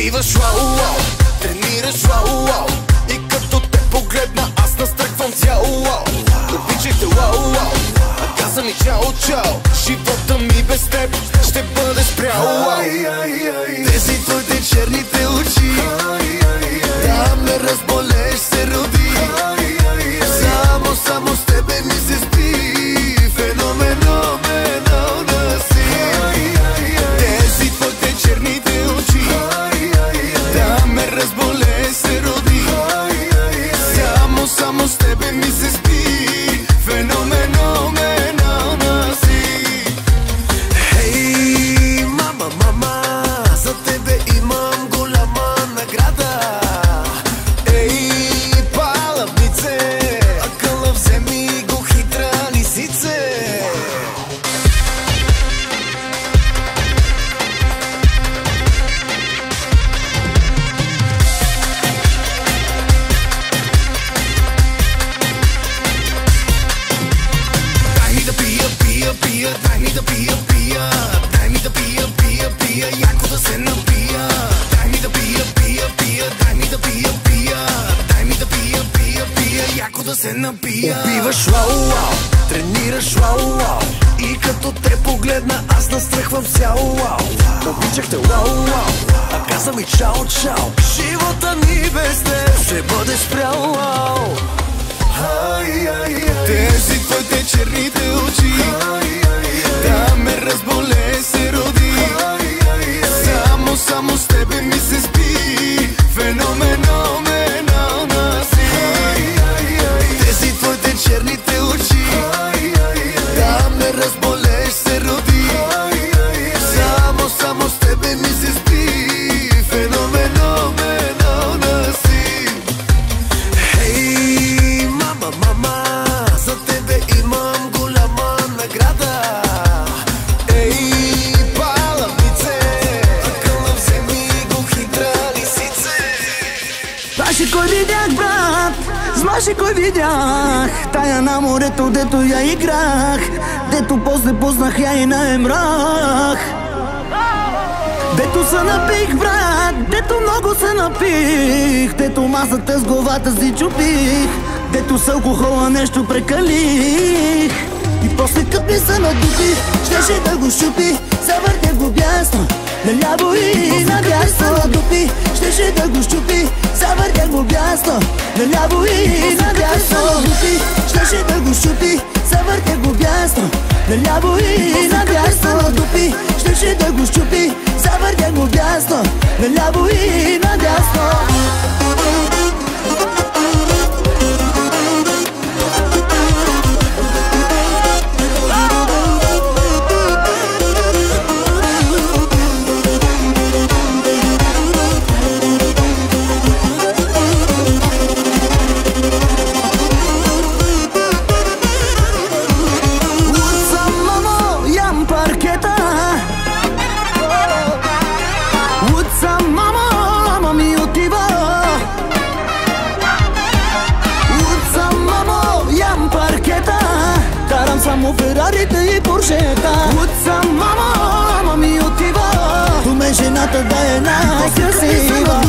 Пиваш вау-вау, тренираш вау-вау, и като те погледна аз настръхвам цяло-вау. Обичайте вау-вау, а каза ми чао-чао, живота ми без теб ще бъде спрял. Тези твоите черните очи, да ме разболеш се роди. Само с тебе ми се спи, феноменална си. Тези твоите черните очи, да ме разболеш се роди. Само с тебе ми се спи, феноменална си. Хей, мама, за тебе имам голяма награда. Ей, палавнице, акъла вземи го, хитра лисице. Дай ми да пия, дай ми да пия, дай ми да пия, яко да се напия. Дай ми да пия, дай ми да пия, дай ми да пия, яко да се напия. Убиваш вау-вау, тренираш вау-вау, и като те погледна аз настръхвам цяло вау. Обичахте вау-вау, а каза ми чао-чао, живота ми без теб ще бъде спрял. Тези твоите черните очи, да ме разболе се роди. Само с тебе ми се спи, феноменална си. Тези твоите черните очи, да ме разболеш се роди. Само с тебе ми се спи, феноменална си. Хей, мама, за тебе имам голяма награда. Ей, палавнице, акъла вземи го, хитра лисице. Знаеш ли кой видях, брат? Знаеш ли кой видях? Тая на морето, дето я играх, дето после познах я и на емрах. Дето се напих, брат, дето много се напих, дето масата с главата си чупих, дето с алкохола нещо прекалих. И после кът ми се надупи, щеше да го щупи, завъртя го бясно, наляво и надясно. Надупи, щеше да го щупи, завъртя го бясно, наляво и надясно. Надупи, щеше да го щупи, завъртя го бясно, наляво и надясно. Надупи, щеше да го щупи, завъртя го бясно, наляво и надясно. Само Ферарите и Поршета. Утса, мама ми отива, до мен жената да е най-красива.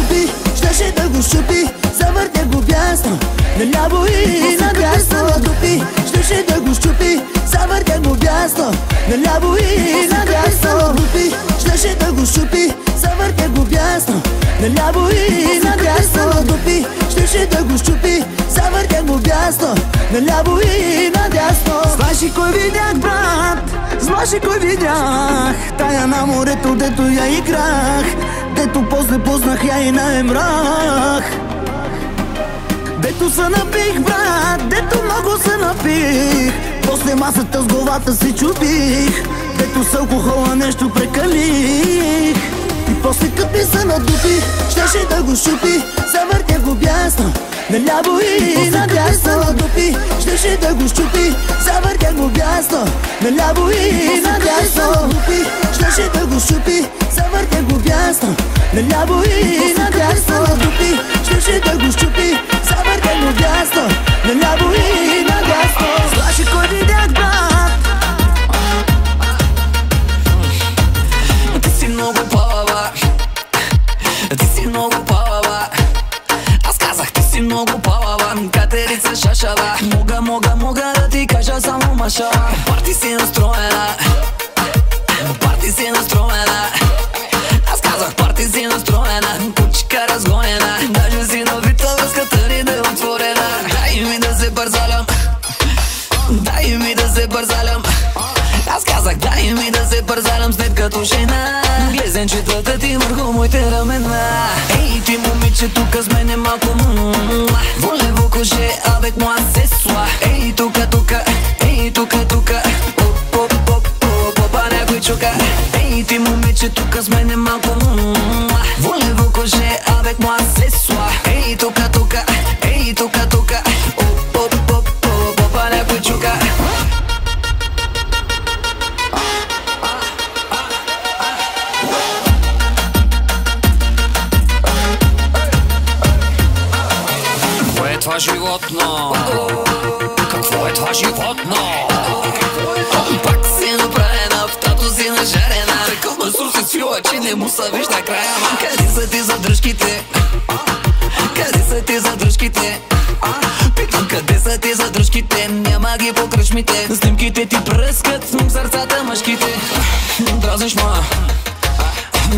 Щеше да го щупи, завъртя го бясно, наляво и надясно. Надупи, щеше да го щупи, завъртя го бясно, наляво и надясно. Надупи, щеше да го щупи, завъртя го бясно, наляво и надясно. Надупи, щеше да го щупи, завъртя го бясно, наляво и надясно. Знаеш ли кой видях, брат? Знаеш ли кой видях? Тая на морето, дето я играх, дето после познах я и на емрах. Дето се напих, брат, дето много се напих, после масата с главата си чупих, дето с алкохола нещо прекалих. И после кът ми се надупи, щеше да го щупи, завъртя го бясно, наляво и надясно. Надупи, щеше да го щупи, завъртя го бясно, наляво и надясно. Надупи, щеше да го щупи, завъртя го бясно, наляво и надясно. Надупи, щеше да го щупи, завъртя го бясно, наляво и надясно. Знаеш ли кой видях, брат? Ти си много по-добър, ти си много палава. Аз казах, ти си много палава. Катерица шашава. Мога да ти кажа само машала. Парти си настроена. Парти си настроена. Аз казах, парти си настроена. Кучка разгонена. Даже си навита връзката ни да е отворена. Дай ми да се бързалям. Дай ми да се бързалям. Аз казах, дай ми да се бързалям след като жена. Глезенчетата ти върху моите рамена. Ей, ти момиче, тука с мене малко волево коже, avec moi ce soir. Ей, тука, ей, тука. Попа някой чука. Ей, ти момиче, тука с мене малко волево коже, avec moi ce soir. Ей, тука, ей, тука. Попа някой чука. Това животно? Какво е това животно? Пак си направена, в тато си нажарена. Такъв масур се свила, че не му се вижда края. Къде са ти задръжките? Къде са ти задръжките? Питам, къде са ти задръжките? Няма ги по кръчмите. Снимките ти пръскат в сърцата мъжките. Дразниш ма,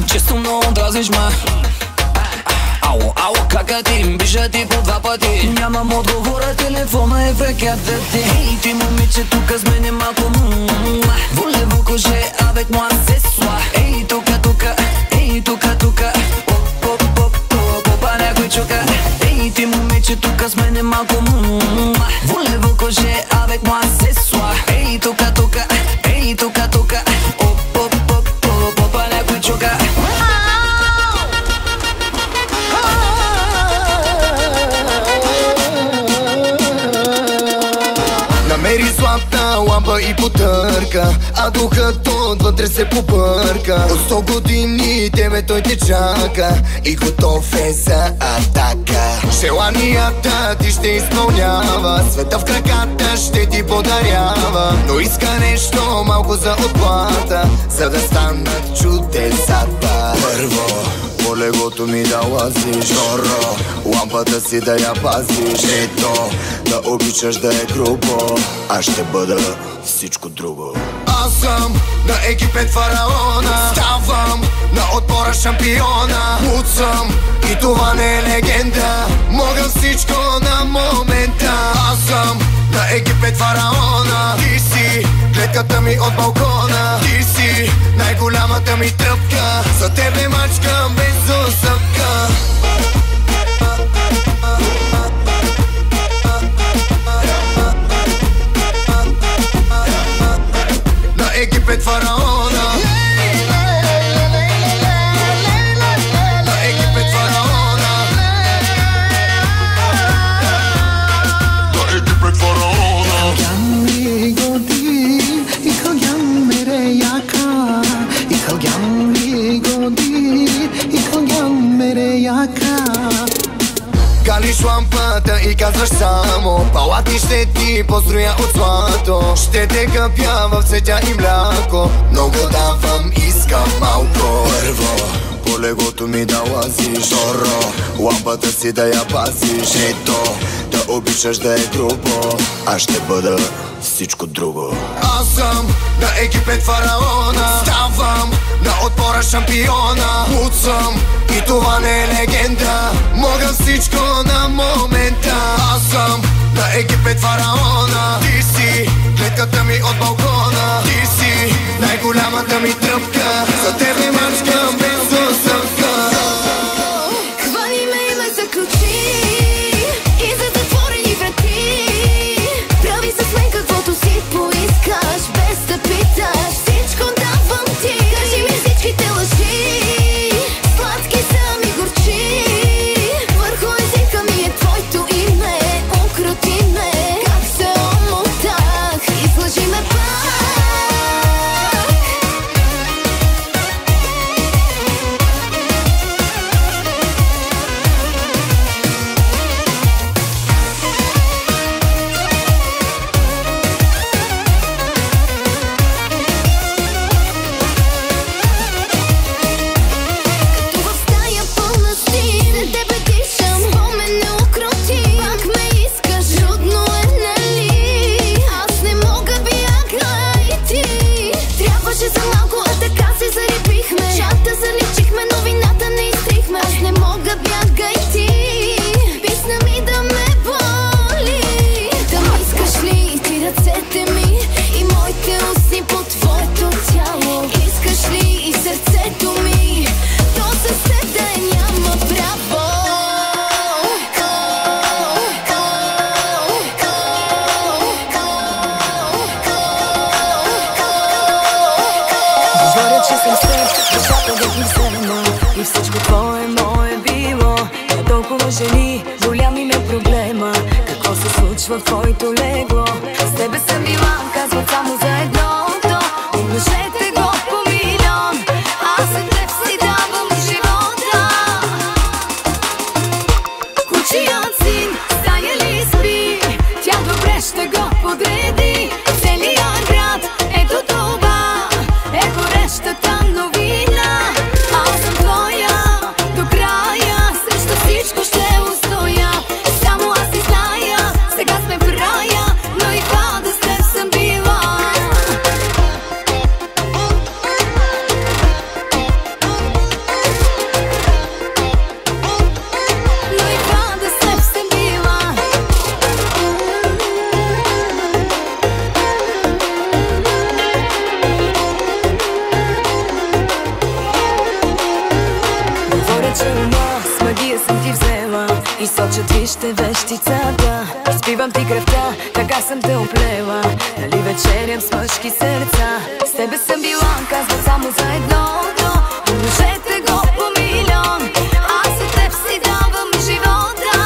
често много дразниш ма. Ало, кака ти, биша ти по два пъти. Нямам отговора, телефона е в ръката ти. Ей, ти момиче, тука с мене малко волево коже, avec moi ce soir. Ей, тука, ей, тука. Попа някой чука. Ей, ти момиче, тука с мене малко волево коже, avec moi ce soir. Ей, тука, ей, тука. Попа някой чука. Намери златна лампа и потърка, а духът отвътре се побърка. От 100 години тебе той те чака и готов е за атака. Желанията ти ще изпълнява, света в краката ще ти подарява. Но иска нещо малко за отплата, за да станат чудесата. Първо по легото ми да лазиш, второ лампата си да я пазиш, трето да обичаш да е грубо, аз ще бъда всичко друго. Аз съм на Египет фараона, ставам на отбора шампиона. Луд съм и това не е легенда, мога всичко на момента. Аз съм на Египет фараона, ти си гледката ми от балкона. Ти си най-голямата ми тръпка, за тебе мачкам без усъвка. На Египет фараона, на Египет фараона, на Египет фараона. Галиш лампата и казваш само, палати ще ти построя от злато. Ще те къпя в цветя и мляко, много давам, искам малко. Първо по легото ми да лазиш, второ лампата си да я пазиш, трето да обичаш да е грубо, аз ще бъда всичко друго. Аз съм на Египет фараона, ставам на отбора шампиона. Луд съм и това не е легенда, мога всичко на момента. Аз съм на Египет фараона, ти си гледката ми от балкона. Ти си най-голямата ми тръпка, за тебе мачкам без усъвка. Хвани ме и ме заключи и за затворени врати. Прави с мен каквото си поискаш, без да питаш. Всичко давам ти, кажи ми всичките лъжи. Сладки са ми горчи, върху езика ми е твоето име. Укрути ме, как се омотах, излъжи ме пак. толкова жени, голями ме проблема. Какво се случва в твоето легло? С тебе съм била, казват само за едното. Умножете го по милион, аз за теб си давам живота. Кучият син, стая ли спи? Тя добре ще го подреди. Целият град, ето това е горещата новина. Аз съм твоя до края, срещу всичко ще устоя. Само аз си зная, сега сме в рая, но и пада с теб съм била. Но и пада с теб съм била. Говоря, че ума с магия съм ти взела и сочат вижте вещицата. Изпивам ти кръвта, така съм те оплела. Нали вечерям с мъжки сърца? С тебе съм била, казват само за едното. Умножете го по милион, аз за теб си давам живота.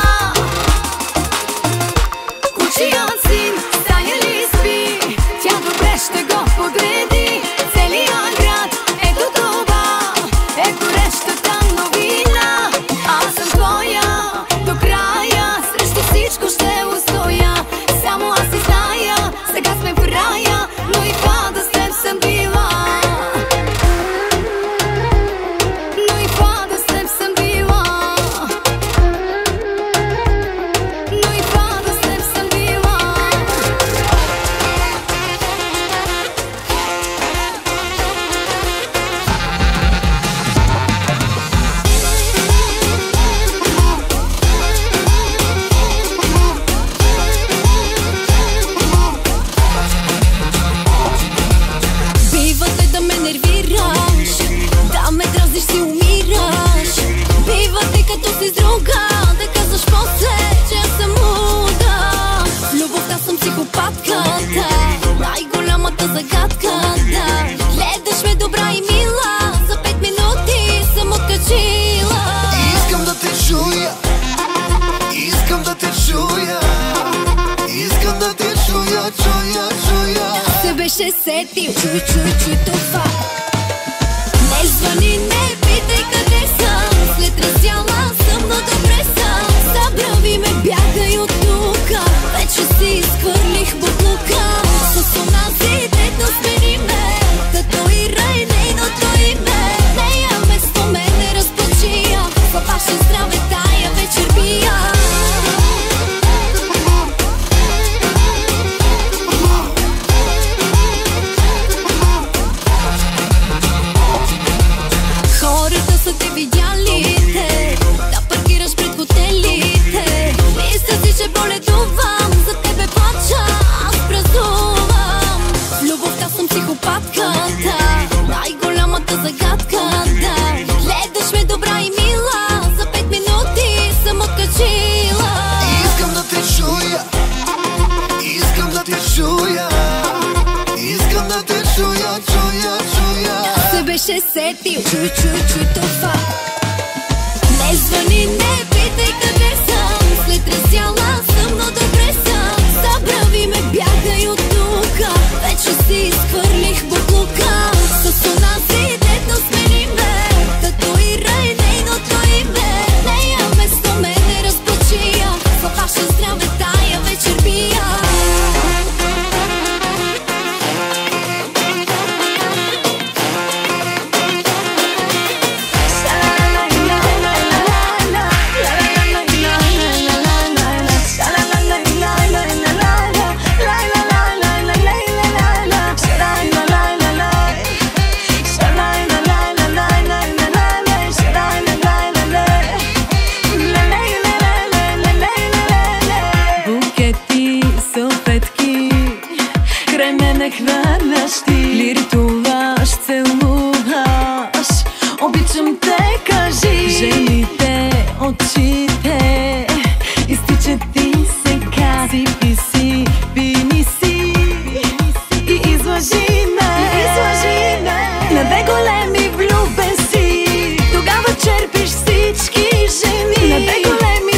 Кучият син, стая ли спи? Тя добре ще го подреди. Целият град, ето това е горещата новина. Аз съм твоя до края, срещу всичко ще устоя. Само аз си зная, сега сме в рая, но и пада с теб съм била. Но и пада с теб съм била. Но и пада с теб съм била. Бивате да ме нервираш, да ме дразниш си умираш. Бивате като си с друга, да казваш после, че аз съм луда. В любовта съм психопатката, най-голямата загадка, да. Гледаш ме добра и мила, за 5 минути съм откачила. Искам да те чуя, искам да те чуя, искам да те чуя, чуя. Се беше сетил, чуй това. Не звъни, не питай къде съм. След раздяла съм, но добре съм. Забрави ме, бягай от тука. Вече си изхвърлих буклука. С онази дето смени ме, татуирай нейното име. Нея вместо мене разпочия, във ваше здраве тая вечер пия. Хората са те видяли, да паркираш пред хотелите. Мисля си, че боледувам, за тебе плача, аз празувам. В любовта съм психопатката, най-голямата загадка, да. Гледаш ме добра и мила, за 5 минути съм откачила. Искам да те чуя, искам да те чуя, искам да те чуя, чуя. Се беше сетил, чуй това. Не звъни, не питай къде съм. След раздяла съм, но добре съм. Забрави ме, бягай от тука. Вече си изхвърлих буклука. С онази дето смени ме, татуирай нейното име. Нея вместо мене разпочия, във ваше здраве тая вечер пия. Букети, салфетки, край мене хвърляш ти. Лиритуваш, целуваш, обичам те, кажи. Жените, очите, изтичат ти сега. Сипи си, пини си и излъжи ме. На две големи влюбен си, тогава черпиш всички жени. На две големи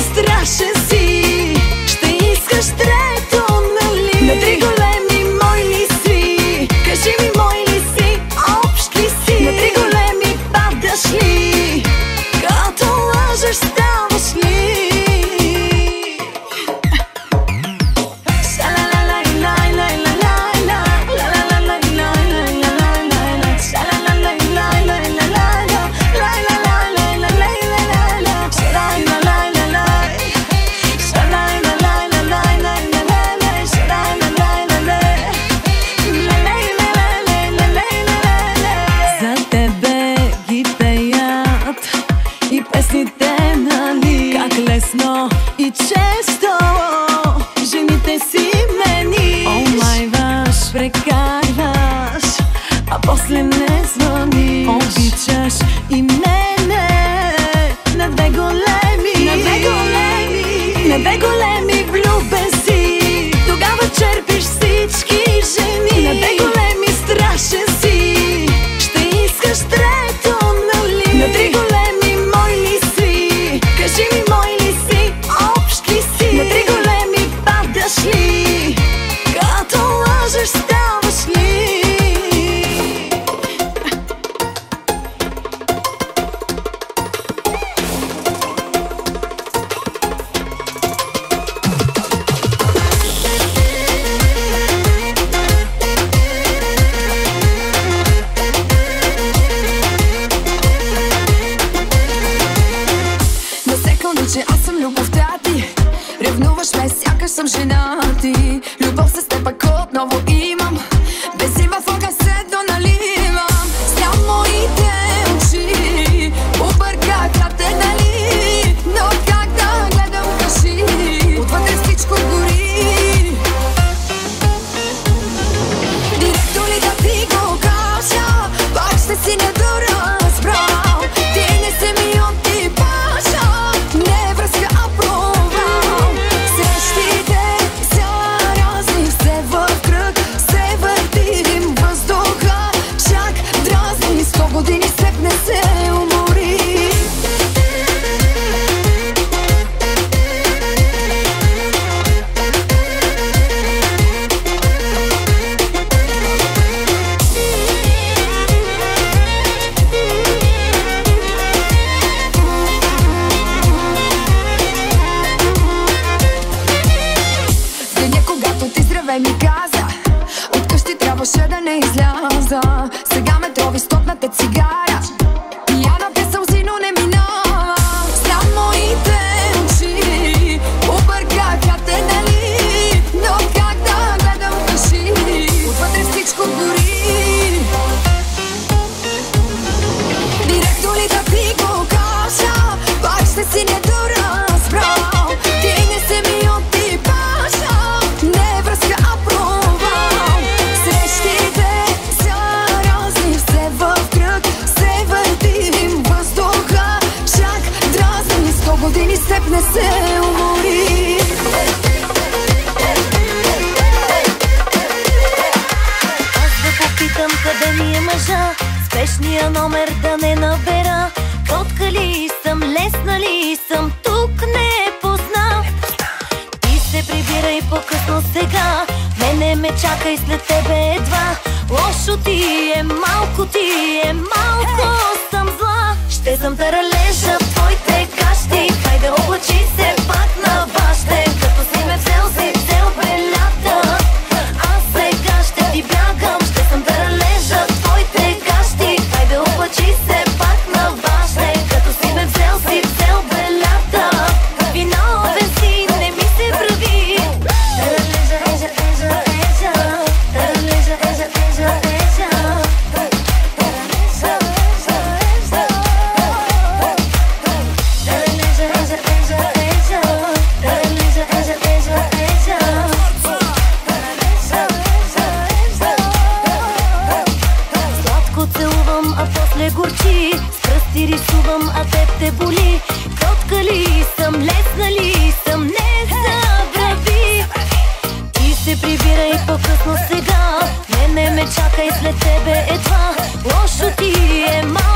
ставаш ли? И често жените си мени омайваш, прекарваш, а после не звъниш. Обичаш и мене на две големи, на две големи, на две големи влюбени. Тогава черпиш всички жени. На две големи страшен си. Ще искаш трето, нали? На три големи мой ли си? Кажи ми мой ли си? Общ ли си? На три големи падаш ли? Като лъжеш ставаш ли? Че аз съм любовта ти. Ревнуваш ме, сякаш съм жена ти. Любов с теб пък отново имам. Бензин в огън се доналивам. Само моите очи объркаха те, нали? Но как да гледам, кажи? Отвътре всичко гори. Директно ли да ти го кажа? Пак ще си недоразбрал. Ти не се ми от типажа. Не връзка, а провал. Срещите са разни, все в кръг се въртим въздуха. Чак дразни, 100 години след не се умори. Ми каза, откъщи трябваше да не изляза. Сега ме трови стотната цигара. Пияната сълзи, но не минава. Само моите очи объркаха те, нали? Но как да гледам, кажи? Отвътре всичко гори. Директно ли да ти го кажа? Пак ще си недоразбрал. Ти не се ми от типажа. Не връзка, а провал. Срещите са разни, все в кръг се въртим въздуха. Чак дразни, 100 години с теб не се умори. Аз да попитам къде ми е мъжа, спешния номер да не набера. Кротка ли съм, лесна ли съм, тук не познам. Ти се прибирай по-късно сега, мене ме чакай след тебе едва. Лошо ти е, малко ти е, малко съм зла. Ще съм таралежа в твоите кащи, хайде облачи се пак на баща. Като си ме взел, си взел белята, аз сега ще ти бягам. Ще съм таралежа в твоите кащи, хайде облачи се пак на баща. Като си ме взел, си взел белята, виновен си, не ми се прави. Таралежа, ежа, ежа, ежа, таралежа, ежа, ежа, ежа, таралежа, ежа, ежа, таралежа, ежа, ежа, ежа, таралежа, ежа, ежа, ежа, таралежа, ежа, ежа. Сладко целувам, а после горчи, с пръсти рисувам, а теб те боли. Кротка ли съм, лесна ли съм, не забрави. Ти се прибирай по-късно сега, мене ме чакай след тебе едва. Лошо ти е, малко